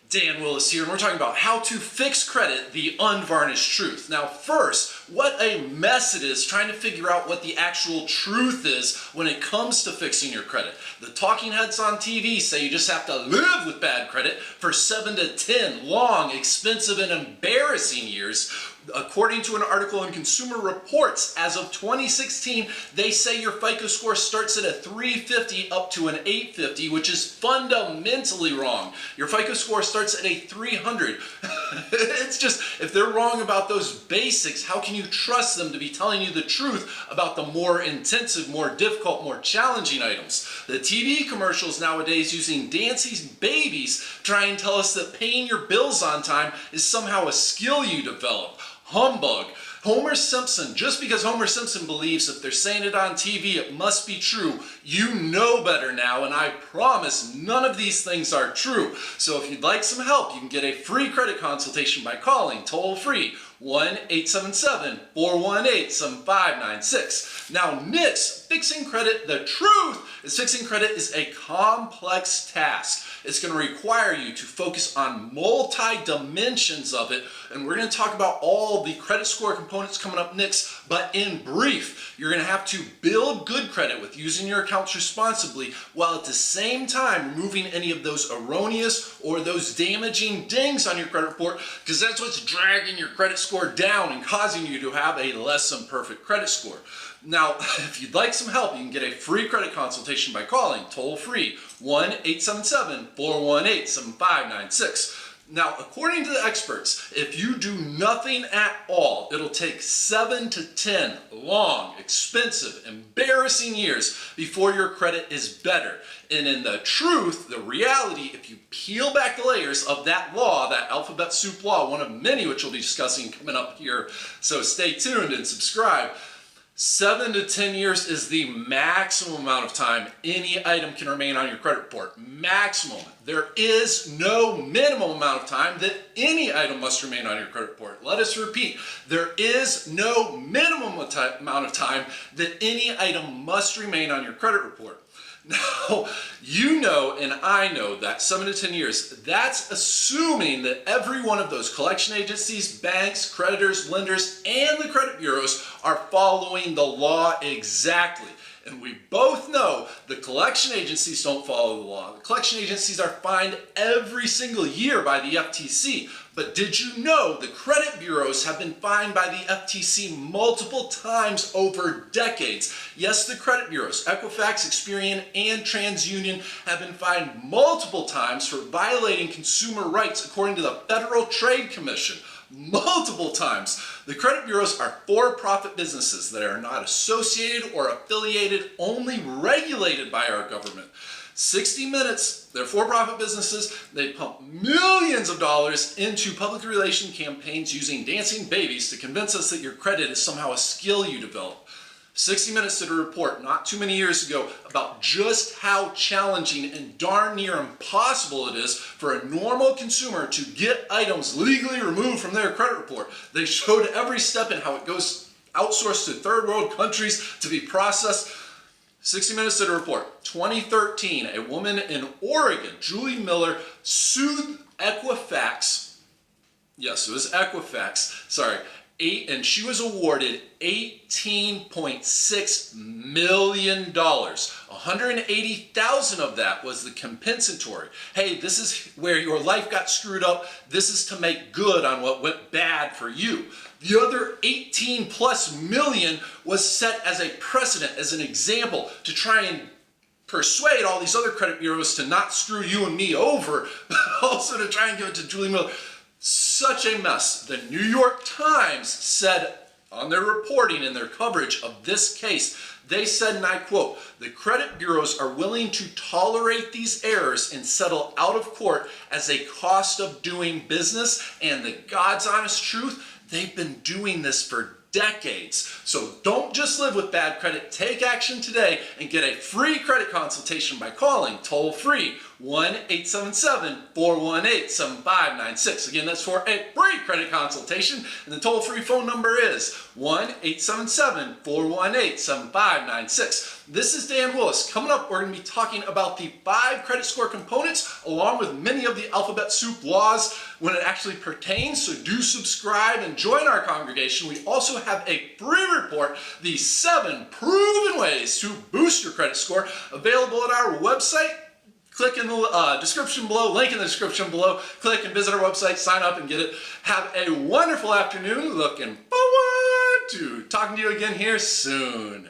Dan Willis here, and we're talking about how to fix credit, the unvarnished truth. Now first, what a mess it is trying to figure out what the actual truth is when it comes to fixing your credit. The talking heads on TV say you just have to live with bad credit for 7 to 10 long, expensive, and embarrassing years. According to an article in Consumer Reports, as of 2016, they say your FICO score starts at a 350 up to an 850, which is fundamentally wrong. Your FICO score starts at a 300. It's just, if they're wrong about those basics, how can you trust them to be telling you the truth about the more intensive, more difficult, more challenging items? The TV commercials nowadays using dancing babies try and tell us that paying your bills on time is somehow a skill you develop. Humbug. Homer Simpson, just because Homer Simpson believes if they're saying it on TV, it must be true. You know better now, and I promise none of these things are true. So if you'd like some help, you can get a free credit consultation by calling toll-free 1-877-418-7596. Now, NICS, fixing credit, the truth is fixing credit is a complex task. It's going to require you to focus on multi-dimensions of it, and we're going to talk about all the credit score components coming up next, but in brief, you're going to have to build good credit with using your accounts responsibly, while at the same time removing any of those erroneous or those damaging dings on your credit report, because that's what's dragging your credit score down and causing you to have a less than perfect credit score. Now, if you'd like some help, you can get a free credit consultation by calling toll-free 1-877-418-7596. Now, according to the experts, if you do nothing at all, it'll take 7 to 10 long, expensive, embarrassing years before your credit is better. And in the truth, the reality, if you peel back the layers of that law, that alphabet soup law, one of many which we'll be discussing coming up here, so stay tuned and subscribe. 7 to 10 years is the maximum amount of time any item can remain on your credit report. Maximum. There is no minimum amount of time that any item must remain on your credit report. Let us repeat. There is no minimum amount of time that any item must remain on your credit report. Now, you know and I know that 7 to 10 years, that's assuming that every one of those collection agencies, banks, creditors, lenders, and the credit bureaus are following the law exactly. And we both know the collection agencies don't follow the law. The collection agencies are fined every single year by the FTC. But did you know the credit bureaus have been fined by the FTC multiple times over decades? Yes, the credit bureaus, Equifax, Experian, and TransUnion, have been fined multiple times for violating consumer rights according to the Federal Trade Commission. Multiple times. The credit bureaus are for-profit businesses that are not associated or affiliated, only regulated by our government. 60 Minutes, they're for-profit businesses. They pump millions of dollars into public relation campaigns using dancing babies to convince us that your credit is somehow a skill you develop. 60 Minutes did a report not too many years ago about just how challenging and darn near impossible it is for a normal consumer to get items legally removed from their credit report. They showed every step in how it goes outsourced to third world countries to be processed. 60 Minutes did a report. 2013, a woman in Oregon, Julie Miller, sued Equifax. Yes, it was Equifax. Sorry. And she was awarded $18.6 million. $180,000 of that was the compensatory. Hey, this is where your life got screwed up. This is to make good on what went bad for you. The other 18 plus million was set as a precedent, as an example, to try and persuade all these other credit bureaus to not screw you and me over, but also to try and give it to Julie Miller. Such a mess. The New York Times said on their reporting and their coverage of this case, they said, and I quote, "The credit bureaus are willing to tolerate these errors and settle out of court as a cost of doing business, and the God's honest truth, they've been doing this for decades." So don't just live with bad credit. Take action today and get a free credit consultation by calling toll-free 1-877-418-7596. Again, that's for a free credit consultation, and the toll-free phone number is 1-877-418-7596. This is Dan Willis. Coming up, we're going to be talking about the 5 credit score components, along with many of the alphabet soup laws when it actually pertains. So do subscribe and join our congregation. We also have a free report, the 7 proven ways to boost your credit score, available at our website. Click in the description below, link in the description below. Click and visit our website, sign up and get it. Have a wonderful afternoon. Looking forward to talking to you again here soon.